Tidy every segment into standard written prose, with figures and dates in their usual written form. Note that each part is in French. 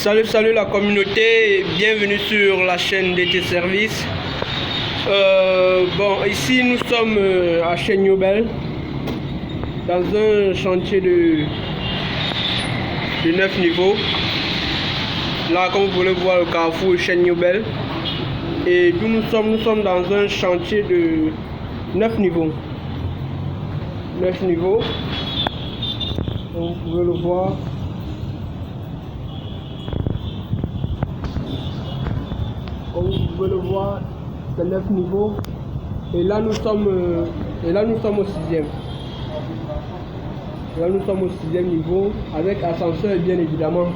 Salut la communauté, bienvenue sur la chaîne DT Service. Ici nous sommes à Chenniobel, dans un chantier de 9 niveaux. Là, comme vous pouvez voir, le carrefour Chenniobel. Et d'où nous sommes dans un chantier de 9 niveaux. 9 niveaux, comme vous pouvez le voir. Comme vous pouvez le voir, c'est 9 niveaux. Et là nous sommes au 6e. Là nous sommes au 6e niveau, avec ascenseur bien évidemment.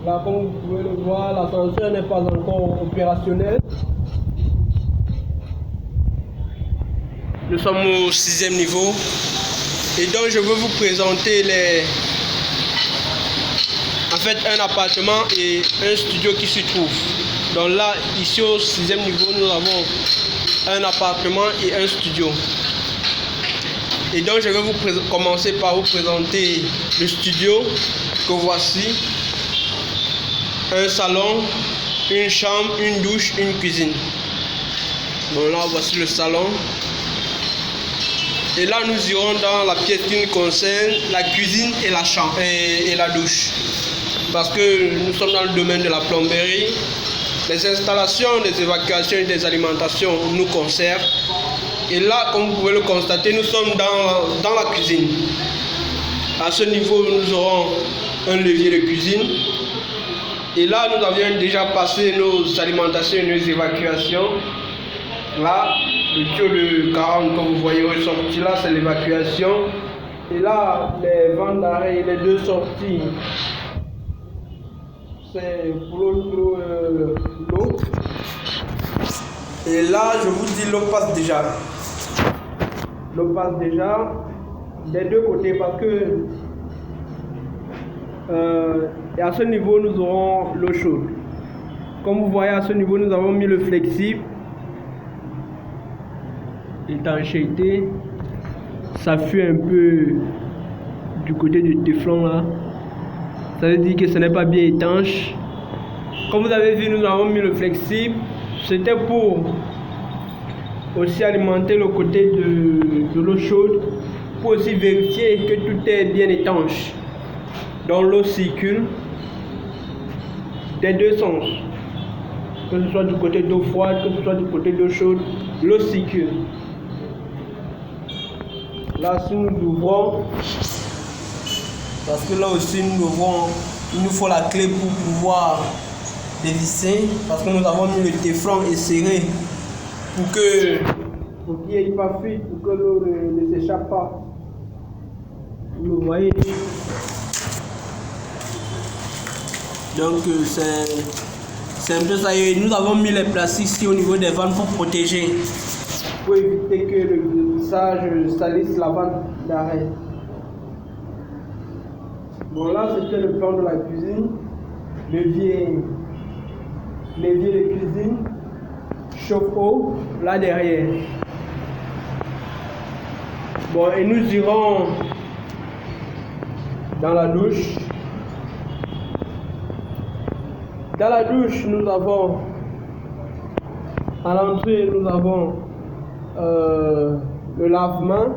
Là, comme vous pouvez le voir, l'ascenseur n'est pas encore opérationnel. Nous sommes au 6e niveau. Et donc je veux vous présenter un appartement et un studio qui s'y trouve. Donc là, ici au 6e niveau, nous avons un appartement et un studio. Et donc je vais commencer par vous présenter le studio que voici. Un salon, une chambre, une douche, une cuisine. Donc là, voici le salon. Et là, nous irons dans la pièce qui nous concerne, la cuisine et la chambre et la douche. Parce que nous sommes dans le domaine de la plomberie. Les installations, des évacuations et des alimentations nous concernent. Et là, comme vous pouvez le constater, nous sommes dans la cuisine. À ce niveau, nous aurons un levier de cuisine. Et là, nous avions déjà passé nos alimentations et nos évacuations. Là, le tuyau de 40, comme vous voyez, ressorti là, c'est l'évacuation. Et là, les vents d'arrêt et les deux sorties, c'est pour l'eau. Et là, je vous dis, l'eau passe déjà. L'eau passe déjà des deux côtés parce que et à ce niveau, nous aurons l'eau chaude. Comme vous voyez, à ce niveau, nous avons mis le flexible. Étanchéité. Ça fuit un peu du côté du téflon là. Ça veut dire que ce n'est pas bien étanche. Comme vous avez vu, nous avons mis le flexible. C'était pour aussi alimenter le côté de l'eau chaude. Pour aussi vérifier que tout est bien étanche. Donc l'eau circule des deux sens, que ce soit du côté d'eau froide, que ce soit du côté d'eau chaude, l'eau circule. Là, si nous ouvrons, parce que là aussi nous ouvrons, il nous faut la clé pour pouvoir dévisser, parce que nous avons mis le téflon et serré pour qu'il n'y ait pas fuite, pour que l'eau ne s'échappe pas. Vous voyez. Donc c'est un peu ça. Et nous avons mis les plastiques ici au niveau des vannes pour protéger, pour éviter que le glissage salisse la vanne d'arrêt. Bon, là c'était le plan de la cuisine. Levier de cuisine, chauffe-eau là derrière. Bon, et nous irons dans la douche. Dans la douche, nous avons, à l'entrée, nous avons le lave-main.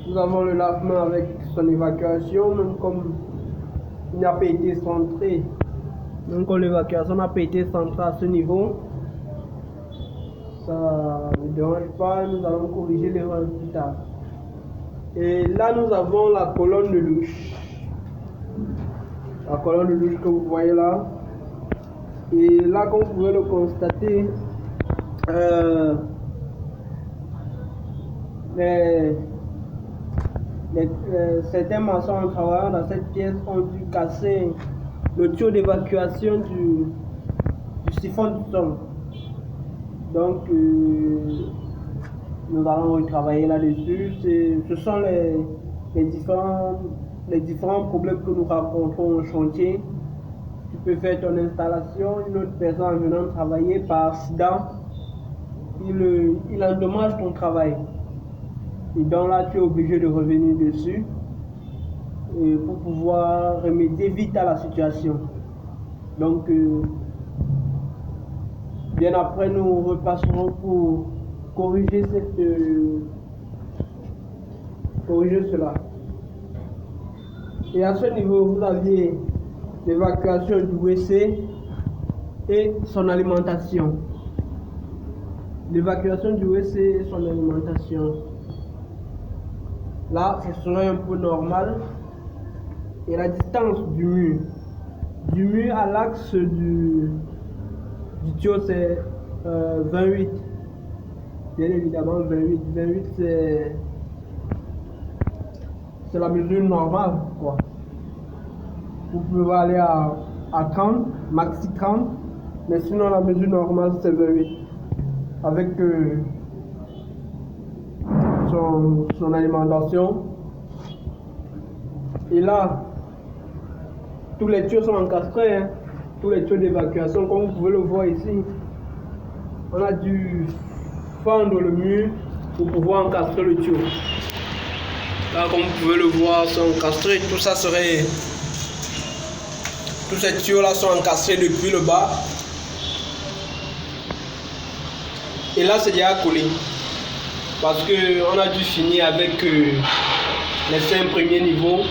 Nous avons le lave-main avec son évacuation, même comme il n'a pas été centré. Même comme l'évacuation n'a pas été centrée à ce niveau, ça ne dérange pas, nous allons corriger l'erreur plus tard. Et là, nous avons la colonne de douche. La colonne de douche que vous voyez là. Et là, comme vous pouvez le constater, certains maçons en travaillant dans cette pièce ont dû casser le tuyau d'évacuation du siphon du sol. Donc, nous allons retravailler là-dessus. Ce sont les différents problèmes que nous rencontrons au chantier. Tu peux faire ton installation, une autre personne en venant travailler par accident, il endommage ton travail. Et donc là, tu es obligé de revenir dessus pour pouvoir remédier vite à la situation. Donc, bien après, nous repasserons pour corriger corriger cela. Et à ce niveau, vous aviez l'évacuation du WC et son alimentation. L'évacuation du WC et son alimentation. Là, ce serait un peu normal. Et la distance du mur à l'axe du tuyau, c'est 28. Bien évidemment, 28. 28, c'est la mesure normale, quoi. Vous pouvez aller à 30, maxi 30, mais sinon la mesure normale c'est 28. Avec son alimentation. Et là, tous les tuyaux sont encastrés, hein. Tous les tuyaux d'évacuation, comme vous pouvez le voir ici. On a dû fendre le mur pour pouvoir encastrer le tuyau. Là, comme vous pouvez le voir, sont encastrés. Tous ces tuyaux-là sont encastrés depuis le bas. Et là, c'est déjà collé. Parce qu'on a dû finir avec les 5 premiers niveaux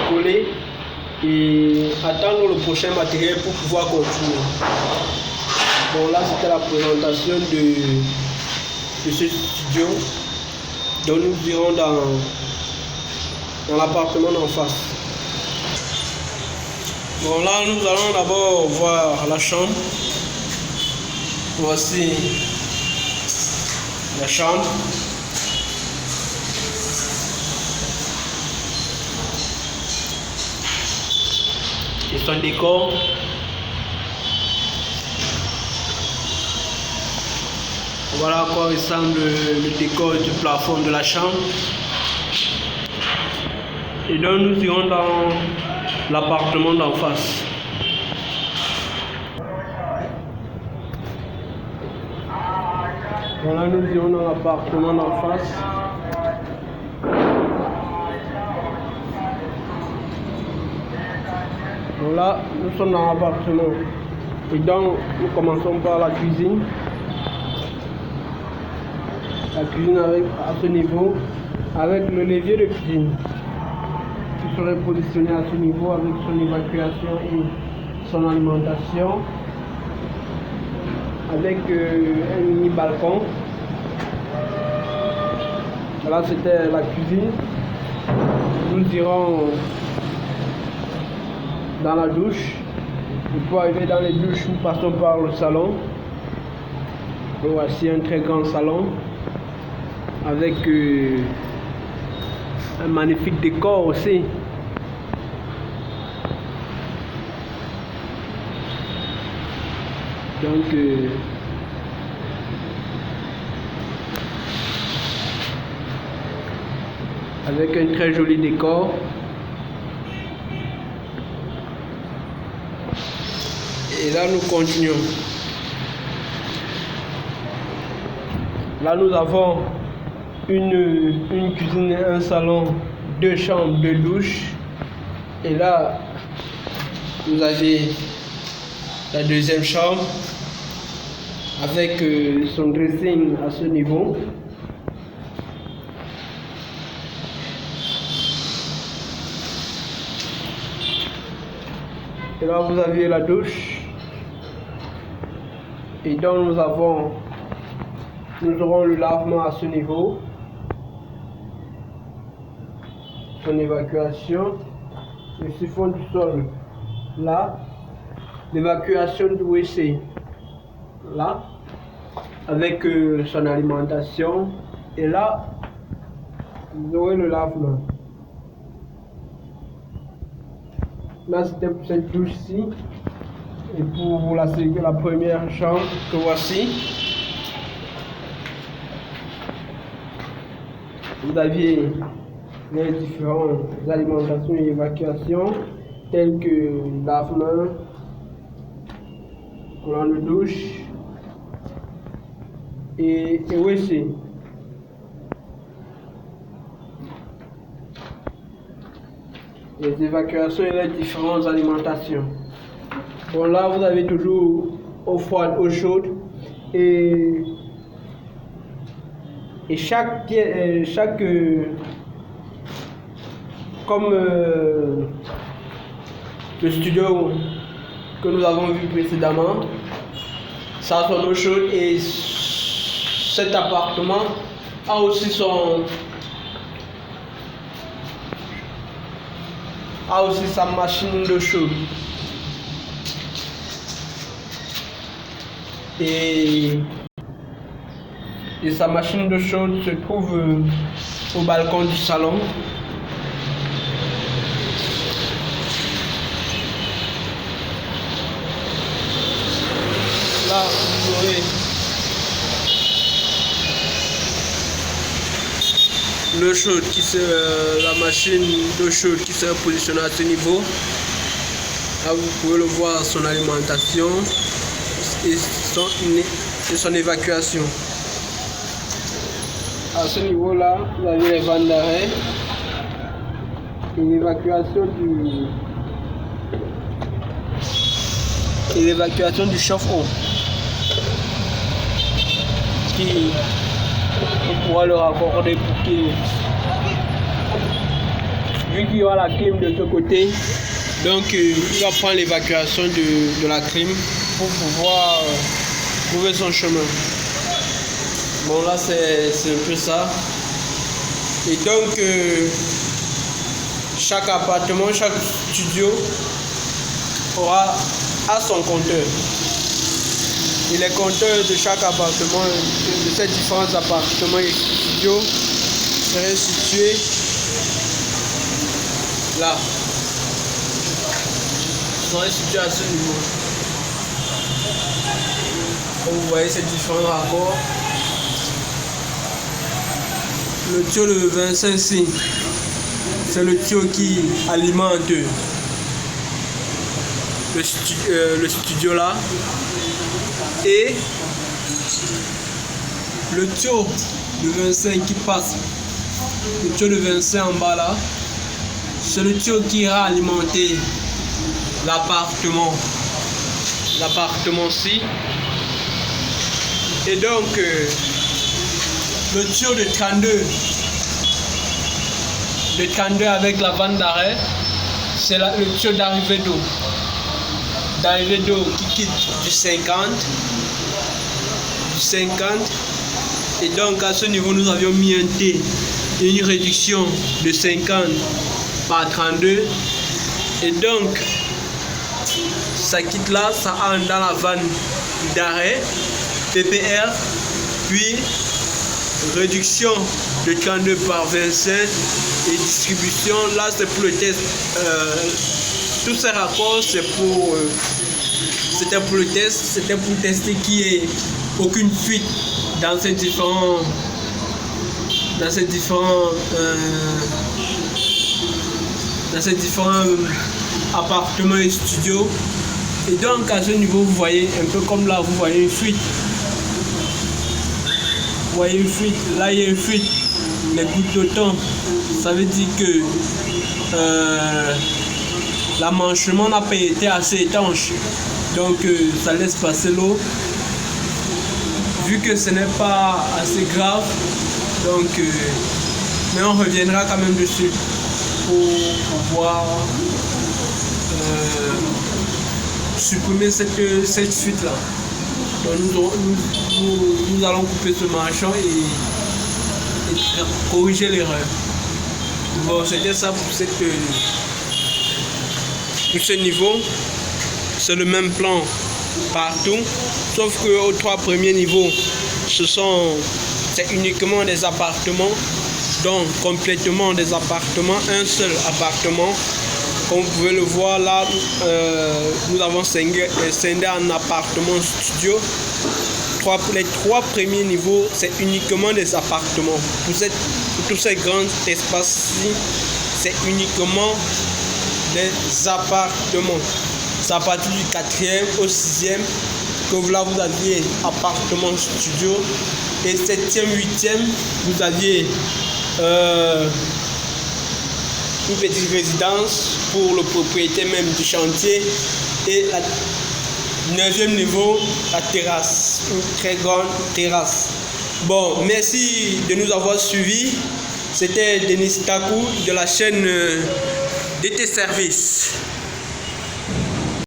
collés et attendre le prochain matériel pour pouvoir continuer. Bon, là, c'était la présentation de ce studio. Donc, nous irons dans l'appartement d'en face. Bon, là, nous allons d'abord voir la chambre. Voici la chambre. Et son décor. Voilà à quoi ressemble le décor du plafond de la chambre. Et donc nous irons dans l'appartement d'en face. Voilà, nous irons dans l'appartement d'en face. Voilà, nous sommes dans l'appartement. Et donc, nous commençons par la cuisine. La cuisine à ce niveau, avec le levier de cuisine qui serait positionné à ce niveau avec son évacuation et son alimentation. Avec un mini balcon. Voilà, c'était la cuisine. Nous irons dans la douche. Et pour arriver dans les douches, nous passons par le salon. Et voici un très grand salon avec un magnifique décor aussi. Donc avec un très joli décor. Et là nous continuons. Là nous avons une cuisine, un salon, 2 chambres, 2 douches. Et là vous avez la deuxième chambre avec son dressing à ce niveau. Et là vous avez la douche. Et donc nous aurons le lavement à ce niveau, son évacuation, le siphon du sol là, l'évacuation du WC là, avec son alimentation, et là vous aurez le lavement. Là c'était pour cette douche-ci. Et pour la première chambre que voici, vous aviez les différentes alimentations et évacuations telles que lavement, courant de douche et WC. les évacuations et les différentes alimentations. Bon, là, vous avez toujours eau froide, eau chaude et chaque comme le studio que nous avons vu précédemment, ça a son eau chaude et cet appartement a aussi sa machine d'eau chaude. Et sa machine d'eau chaude se trouve au balcon du salon. Là, vous aurez l'eau chaude la machine d'eau chaude qui sera positionnée à ce niveau. Là, vous pouvez le voir, son alimentation et son évacuation. À ce niveau-là, vous avez les vannes d'arrêt et l'évacuation du chauffe-eau qui on pourra le raccorder pour qu'il, vu qu'il y aura la clim de ce côté, donc il va prendre l'évacuation de la clim pour pouvoir trouver son chemin. Bon, là c'est un peu ça. Et donc chaque appartement, chaque studio a son compteur. Et les compteurs de chaque appartement, de ces différents appartements et studios, seraient situés là. Ils seraient situés à ce niveau. Comme vous voyez ces différents raccords. Le tuyau de 25 signes, c'est le tuyau qui alimente le studio là. Et le tuyau de 25 qui passe, le tuyau de 25 en bas là, c'est le tuyau qui ira alimenter l'appartement-ci. Et donc le tuyau de 32 avec la vanne d'arrêt, c'est le tuyau d'arrivée d'eau. Qui quitte du 50. Et donc à ce niveau nous avions mis un T et une réduction de 50 par 32. Et donc ça quitte là, ça entre dans la vanne d'arrêt PPR, puis réduction de 32 par 25 et distribution. Là c'est pour le test. Tous ces rapports c'était pour le test, c'était pour tester qu'il n'y ait aucune fuite dans ces différents appartements et studios. Et donc à ce niveau vous voyez un peu comme là, vous voyez une fuite. Vous voyez une fuite, là il y a une fuite, les gouttes de temps, ça veut dire que l'emmanchement n'a pas été assez étanche, donc ça laisse passer l'eau. Vu que ce n'est pas assez grave, donc mais on reviendra quand même dessus pour pouvoir supprimer cette fuite là. Donc nous allons couper ce manchon et corriger l'erreur. Bon, c'était ça pour ce niveau. C'est le même plan partout, sauf que aux 3 premiers niveaux, c'est uniquement des appartements, donc complètement des appartements, un seul appartement. Comme vous pouvez le voir là, nous avons scindé en appartement studio. Les 3 premiers niveaux, c'est uniquement des appartements. Pour tous ces grands espaces-ci, c'est uniquement des appartements. C'est à partir du 4e au 6e que là vous aviez appartement studio. Et 7e, 8e, vous aviez une petite résidence pour le propriétaire même du chantier. Et la 9e niveau, la terrasse, une très grande terrasse. Bon, merci de nous avoir suivis. C'était Denis Takou de la chaîne DT Service.